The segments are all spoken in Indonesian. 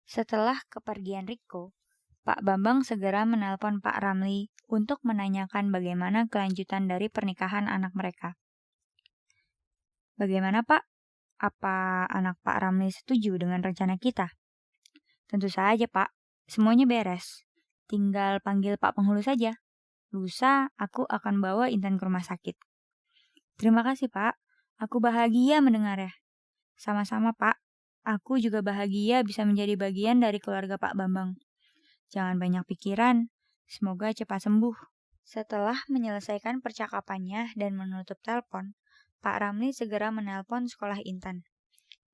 Setelah kepergian Riko, Pak Bambang segera menelpon Pak Ramli untuk menanyakan bagaimana kelanjutan dari pernikahan anak mereka. Bagaimana Pak? Apa anak Pak Ramli setuju dengan rencana kita? Tentu saja Pak, semuanya beres. Tinggal panggil Pak Penghulu saja. Lusa aku akan bawa Intan ke rumah sakit. Terima kasih Pak, aku bahagia mendengarnya. Sama-sama Pak, aku juga bahagia bisa menjadi bagian dari keluarga Pak Bambang. Jangan banyak pikiran, semoga cepat sembuh. Setelah menyelesaikan percakapannya dan menutup telepon, Pak Ramli segera menelpon sekolah Intan.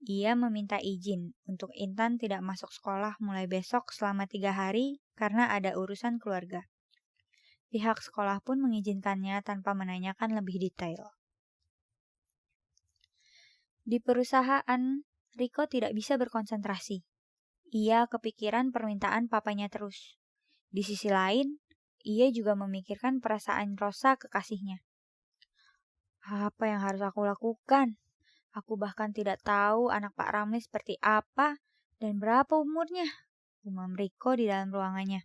Ia meminta izin untuk Intan tidak masuk sekolah mulai besok selama 3 hari karena ada urusan keluarga. Pihak sekolah pun mengizinkannya tanpa menanyakan lebih detail. Di perusahaan, Riko tidak bisa berkonsentrasi. Ia kepikiran permintaan papanya terus. Di sisi lain, ia juga memikirkan perasaan Rosa kekasihnya. Apa yang harus aku lakukan? Aku bahkan tidak tahu anak Pak Ramli seperti apa dan berapa umurnya, gumam Riko di dalam ruangannya.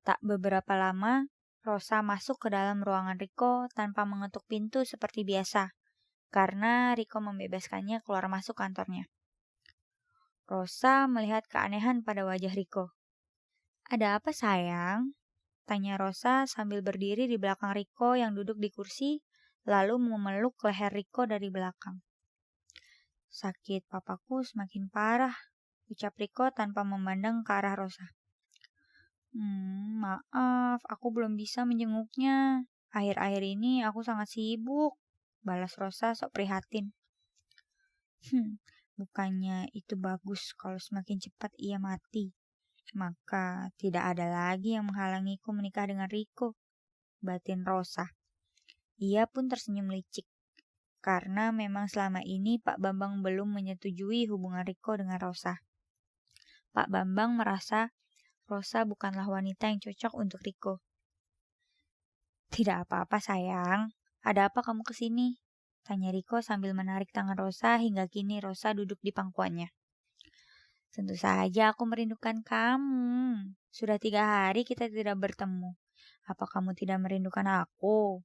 Tak beberapa lama, Rosa masuk ke dalam ruangan Riko tanpa mengetuk pintu seperti biasa, karena Riko membebaskannya keluar masuk kantornya. Rosa melihat keanehan pada wajah Riko. Ada apa sayang? Tanya Rosa sambil berdiri di belakang Riko yang duduk di kursi, lalu memeluk leher Riko dari belakang. Sakit papaku semakin parah, ucap Riko tanpa memandang ke arah Rosa. Maaf, aku belum bisa menjenguknya. Akhir-akhir ini aku sangat sibuk, balas Rosa sok prihatin. Bukannya itu bagus kalau semakin cepat ia mati. Maka tidak ada lagi yang menghalangiku menikah dengan Riko, batin Rosa. Ia pun tersenyum licik, karena memang selama ini Pak Bambang belum menyetujui hubungan Riko dengan Rosa. Pak Bambang merasa Rosa bukanlah wanita yang cocok untuk Riko. Tidak apa-apa sayang, ada apa kamu kesini? Tanya Riko sambil menarik tangan Rosa hingga kini Rosa duduk di pangkuannya. Tentu saja aku merindukan kamu. Sudah 3 hari kita tidak bertemu. Apa kamu tidak merindukan aku?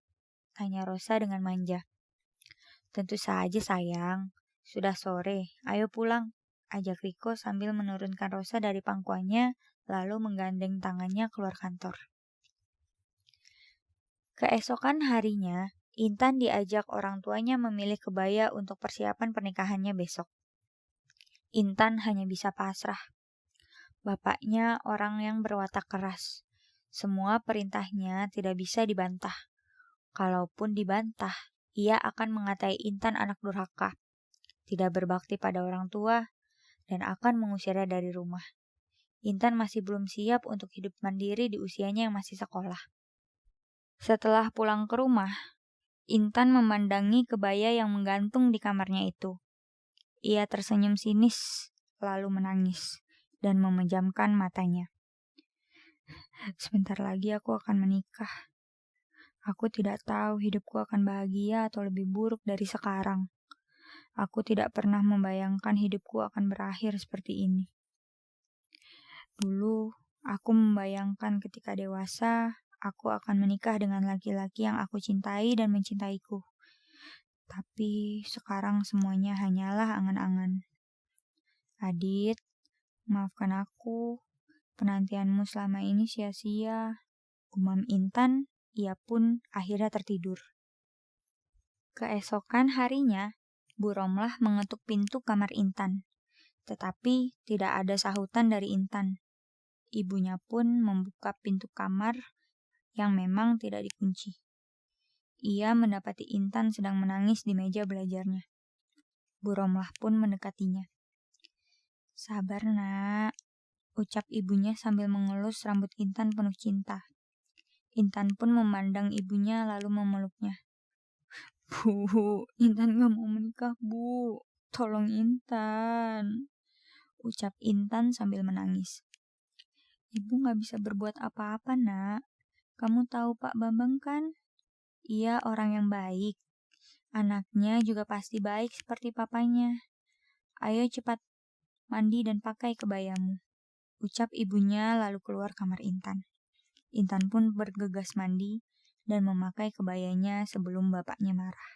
Tanya Rosa dengan manja. Tentu saja sayang. Sudah sore, ayo pulang. Ajak Riko sambil menurunkan Rosa dari pangkuannya lalu menggandeng tangannya keluar kantor. Keesokan harinya, Intan diajak orang tuanya memilih kebaya untuk persiapan pernikahannya besok. Intan hanya bisa pasrah. Bapaknya orang yang berwatak keras. Semua perintahnya tidak bisa dibantah. Kalaupun dibantah, ia akan mengatai Intan anak durhaka, tidak berbakti pada orang tua, dan akan mengusirnya dari rumah. Intan masih belum siap untuk hidup mandiri di usianya yang masih sekolah. Setelah pulang ke rumah, Intan memandangi kebaya yang menggantung di kamarnya itu. Ia tersenyum sinis, lalu menangis, dan memejamkan matanya. Sebentar lagi aku akan menikah. Aku tidak tahu hidupku akan bahagia atau lebih buruk dari sekarang. Aku tidak pernah membayangkan hidupku akan berakhir seperti ini. Dulu, aku membayangkan ketika dewasa, aku akan menikah dengan laki-laki yang aku cintai dan mencintaiku. Tapi sekarang semuanya hanyalah angan-angan. Adit, maafkan aku. Penantianmu selama ini sia-sia. Gumam Intan, ia pun akhirnya tertidur. Keesokan harinya, Bu Romlah mengetuk pintu kamar Intan. Tetapi tidak ada sahutan dari Intan. Ibunya pun membuka pintu kamar yang memang tidak dikunci. Ia mendapati Intan sedang menangis di meja belajarnya. Bu Romlah pun mendekatinya. Sabar nak, ucap ibunya sambil mengelus rambut Intan penuh cinta. Intan pun memandang ibunya lalu memeluknya. Bu, Intan gak mau menikah bu, tolong Intan, ucap Intan sambil menangis. Ibu gak bisa berbuat apa-apa nak, kamu tahu Pak Bambang kan? Ia orang yang baik. Anaknya juga pasti baik seperti papanya. Ayo cepat mandi dan pakai kebayamu. Ucap ibunya lalu keluar kamar Intan. Intan pun bergegas mandi dan memakai kebayanya sebelum bapaknya marah.